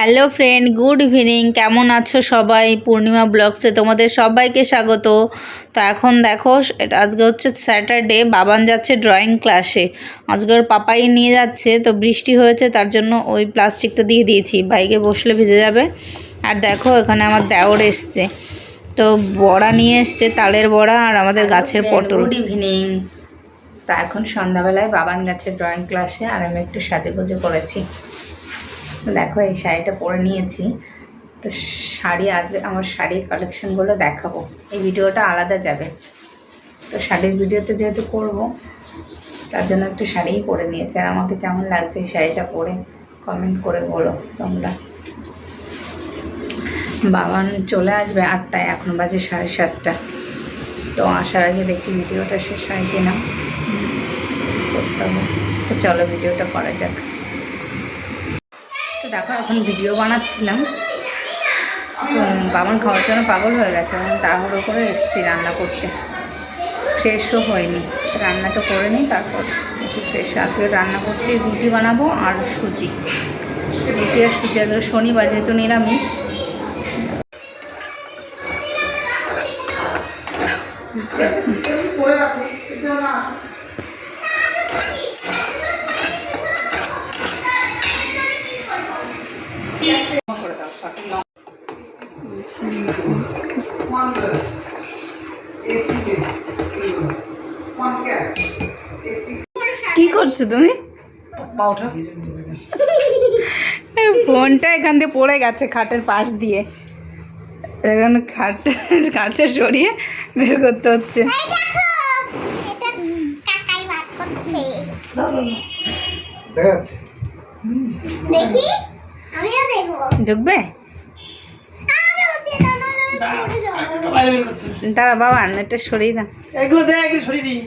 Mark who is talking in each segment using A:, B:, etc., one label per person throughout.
A: Hello friend, good evening. কেমন আছো সবাই? পূর্ণিমা ব্লগসে তোমাদের সবাইকে স্বাগত। তো এখন দেখো, আজকে হচ্ছে স্যাটারডে, বাবান যাচ্ছে ড্রয়িং ক্লাসে। আজকে ওর পাপাই নিয়ে যাচ্ছে, তো বৃষ্টি হয়েছে তার জন্য ওই প্লাস্টিকটা দিয়ে দিয়েছি, বাইকে বসলে ভিজে যাবে। আর দেখো এখানে আমার দেওর এসছে, তো বড়া নিয়ে এসছে, তালের বড়া আর আমাদের গাছের পটল। Good evening. তা এখন সন্ধ্যাবেলায় বাবান গেছে ড্রয়িং ক্লাসে আর আমি একটু সাজুগুজু করেছি। দেখো এই শাড়িটা পরে নিয়েছি। তো শাড়ি আজকে আমার শাড়ির কালেকশনগুলো দেখাবো, এই ভিডিওটা আলাদা যাবে। তো শাড়ির ভিডিওতে যেহেতু করব, তার জন্য একটু শাড়িই পরে নিয়েছি। আর আমাকে কেমন লাগছে এই শাড়িটা পরে কমেন্ট করে বলো তোমরা। বাবান চলে আসবে 8টায়, এখন বাজে 7:30। তো আসার আগে দেখি ভিডিওটা শেষ হয় কিনা, করতে হবে। তো চলো ভিডিওটা করা যাক। তো দেখো এখন ভিডিও বানাচ্ছিলাম, তো বাবান খাওয়ার জন্য পাগল হয়ে গেছে, এবং তাড়াহুড়ো করে এসেছি রান্না করতে। ফ্রেশও হয়নি, রান্নাটা করে নিই তারপর একটু ফ্রেশ। আজকে রান্না করছি, রুটি বানাবো আর সুজি। রুটি আর সুজি, আজকে শনিবার যেহেতু নিরামিষ। কি করছো তুমি? ফোনটা এখান দিয়ে পড়ে গেছে খাটের পাশ দিয়ে, এখন কাছে সরিয়ে বের করতে হচ্ছে। ঢুকবে? দাঁড়া বাবা, এটা সরিয়ে দাও। এগুলো সরিয়ে দিই।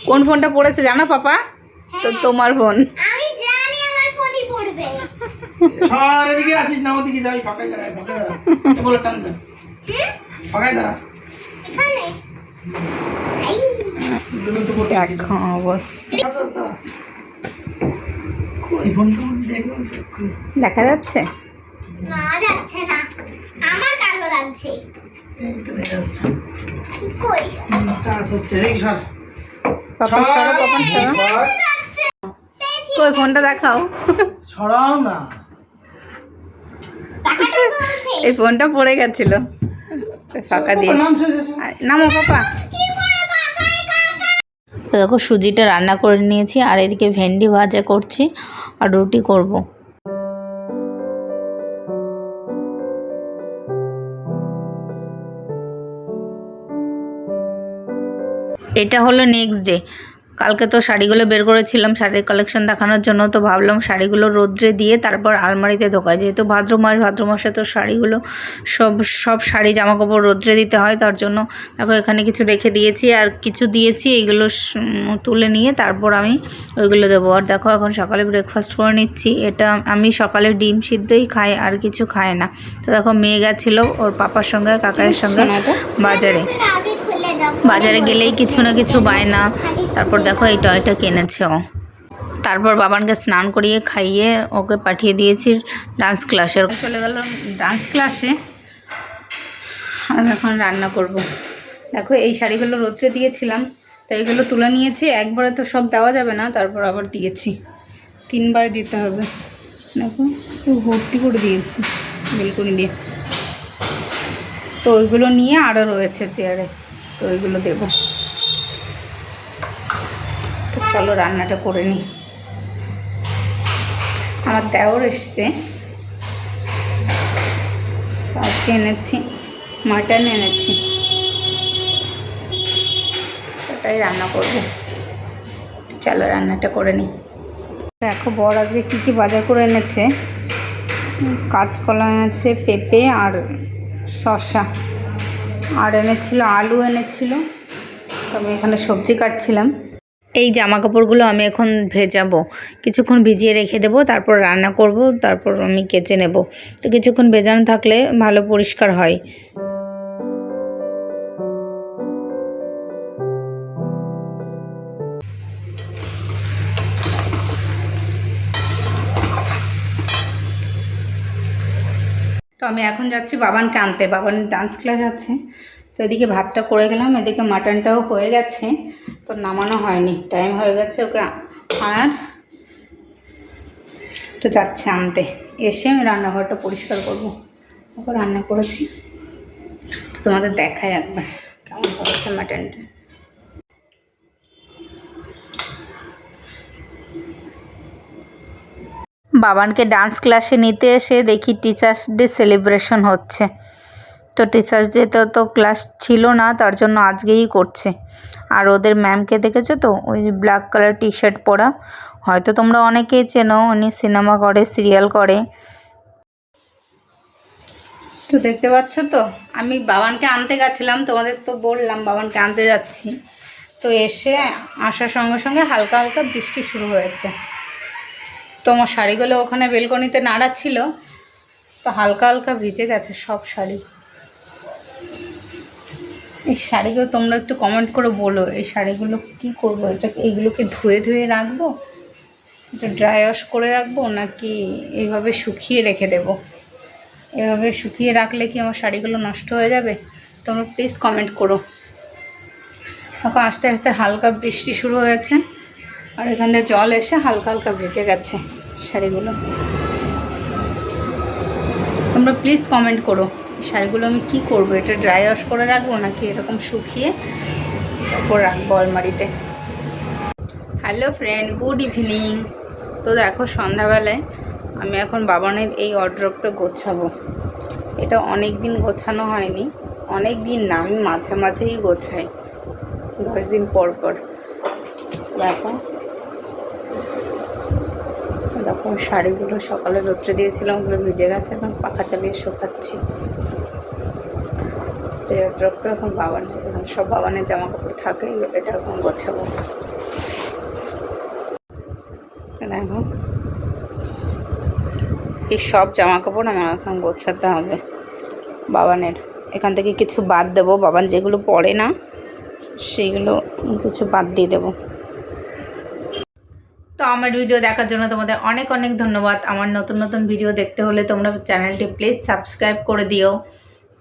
A: কোন ফোনটা পড়েছে জানো পাপা? তো তোমার ফোন। আমি জানি আমার ফোনই পড়বে। আর এদিকে আসিস না, ওদিকে যাই, ফাঁকাই দাঁড়ায়, ফাঁকাই দাঁড়া। এ বলে টান দে। ফাঁকাই দাঁড়া। এখানে এই দুটো পড়ে দেখো অবস্থা। কই ফোনটা দেখো, দেখা যাচ্ছে না? যাচ্ছে না, আমার কালো লাগছে। এইটা দেখা যাচ্ছে কই টাচ হচ্ছে। এই সর পাপা, সরো পাপা, সরো। কই ফোনটা দেখাও, সরাও না। এই ফোনটা পড়ে গেছিল, ফাঁকা দিয়ে নামো পাপা। দেখো সুজিটা রান্না করে নিয়েছি, আর এদিকে ভেন্ডি ভাজা করছি আর রুটি করব। এটা হলো নেক্সট ডে। কালকে তো শাড়িগুলো বের করেছিলাম শাড়ির কালেকশন দেখানোর জন্য, তো ভাবলাম শাড়িগুলো রোদ্রে দিয়ে তারপর আলমারিতে ঢোকায়। যেহেতু ভাদ্র মাসে তো শাড়িগুলো সব শাড়ি জামা কাপড় রোদ্রে দিতে হয়, তার জন্য দেখো এখানে কিছু রেখে দিয়েছি আর কিছু দিয়েছি, এগুলো তুলে নিয়ে তারপর আমি ওইগুলো দেবো। আর দেখো এখন সকালে ব্রেকফাস্ট করে নিচ্ছি। এটা আমি সকালে ডিম সিদ্ধই খাই, আর কিছু খাই না। তো দেখো মেয়ে গেছিলো ওর পাপার সঙ্গে কাকায়ের সঙ্গে বাজারে গেলেই কিছু না কিছু বায়না। তারপর দেখো এই টয়টা কিনেছে ও। তারপর বাবানকে স্নান করিয়ে খাইয়ে ওকে পাঠিয়ে দিয়েছি ডান্স ক্লাসে। চলে গেলাম ডান্স ক্লাসে, আর এখন রান্না করব। দেখো এই শাড়িগুলো রোদ্রে দিয়েছিলাম, তো এইগুলো তুলে নিয়েছি। একবারে তো সব দেওয়া যাবে না, তারপর আবার দিয়েছি, 3বার দিতে হবে। দেখো ভর্তি করে দিয়েছি বেলকুনি দিয়ে। তো ওইগুলো নিয়ে আরও রয়েছে চেয়ারে, তো ওইগুলো দেবো। তো চলো রান্নাটা করে নিই। আমার দেওর এসছে, তো আজকে এনেছি মাটন এনেছি, ওটাই রান্না করব। চলো রান্নাটা করে নিই। দেখো বর আজকে কী কী বাজার করে এনেছে। কাঁচকলা এনেছে, পেঁপে আর শসা, আর এনেছিল আলু এনেছিল। তো আমি এখানে সবজি কাটছিলাম। এই জামা কাপড়গুলো আমি এখন ভেজাবো, কিছুক্ষণ ভিজিয়ে রেখে দেবো, তারপর রান্না করব, তারপর আমি কেচে নেব। তো কিছুক্ষণ ভেজানো থাকলে ভালো পরিষ্কার হয়। তো আমি এখন যাচ্ছি বাবানকে আনতে, বাবান ডান্স ক্লাস আছে। তো এদিকে ভাতটা করে গেলাম, এদিকে মাটনটাও হয়ে গেছে, তো নামানো হয়নি, টাইম হয়ে গেছে ওকে আনার। তো যাচ্ছে আনতে, এসে আমি রান্নাঘরটা পরিষ্কার করবো। ওকে রান্না করেছি, তোমাদের দেখাই একবার কেমন করেছে মাটনটা। বাবানকে ডান্স ক্লাসে নিতে এসে দেখি টিচার্স ডে সেলিব্রেশন হচ্ছে। তো টিচার্স ডে তো ক্লাস ছিল না, তার জন্য আজকেই করছে। আর ওদের ম্যামকে দেখেছো তো, ওই ব্ল্যাক কালার টি শার্ট পরা, হয়তো তোমরা অনেকেই চেনো, উনি সিনেমা করে, সিরিয়াল করে। তো দেখতে পাচ্ছ তো, আমি বাবানকে আনতে গেছিলাম, তোমাদের তো বললাম বাবানকে আনতে যাচ্ছি। তো এসে আসার সঙ্গে সঙ্গে হালকা হালকা বৃষ্টি শুরু হয়েছে। তো আমার শাড়িগুলো ওখানে বেলকনিতে নাড়াচ্ছিল, তো হালকা হালকা ভিজে গেছে সব শাড়ি। এই শাড়িগুলো তোমরা একটু কমেন্ট করে বলো, এই শাড়িগুলো কি করবো? এইগুলোকে ধুয়ে ধুয়ে রাখবো, এটা ড্রাই ওয়াশ করে রাখবো, নাকি এইভাবে শুকিয়ে রেখে দেবো? এভাবে শুকিয়ে রাখলে কি আমার শাড়িগুলো নষ্ট হয়ে যাবে? তোমরা প্লিজ কমেন্ট করো। এখন আস্তে আস্তে হালকা বৃষ্টি শুরু হয়েছে, আর এখানে জল এসে হালকা হালকা ভেজে গেছে শাড়িগুলো। তোমরা প্লিজ কমেন্ট করো, শাড়িগুলো আমি কি করব? এটা ড্রাই ওয়াশ করে রাখবো, নাকি এরকম শুকিয়ে তারপর রাখবো আলমারিতে? Hello friend, good evening. তো দেখো সন্ধ্যাবেলায় আমি এখন বাবানের এই ওয়ারড্রপটা গোছাবো। এটা অনেক দিন গোছানো হয়নি, অনেক দিন না, আমি মাঝে মাঝেই গোছাই, 10 দিন পর পর। দেখো দেখো শাড়িগুলো সকালে রোদ্রে দিয়েছিলাম, ওগুলো ভিজে গেছে, এখন পাখা চালিয়ে শুকাচ্ছি। তো ওয়ারড্রপটা এখন বাবানের, এখন সব বাবানের জামা কাপড় থাকে, এটা এখন গোছাবো। দেখো এই সব জামা কাপড় আমার এখন গোছাতে হবে বাবানের। এখান থেকে কিছু বাদ দেবো, বাবান যেগুলো পরে না সেইগুলো কিছু বাদ দিয়ে দেবো। তো আমার ভিডিও দেখার জন্য তোমাদের অনেক অনেক ধন্যবাদ। আমার নতুন নতুন ভিডিও দেখতে হলে তোমরা চ্যানেলটি প্লিজ সাবস্ক্রাইব করে দিও।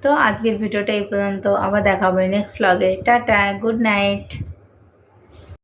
A: তো আজকের ভিডিওটা এই পর্যন্ত, আবার দেখা হবে নেক্সট ব্লগে। Tata, good night.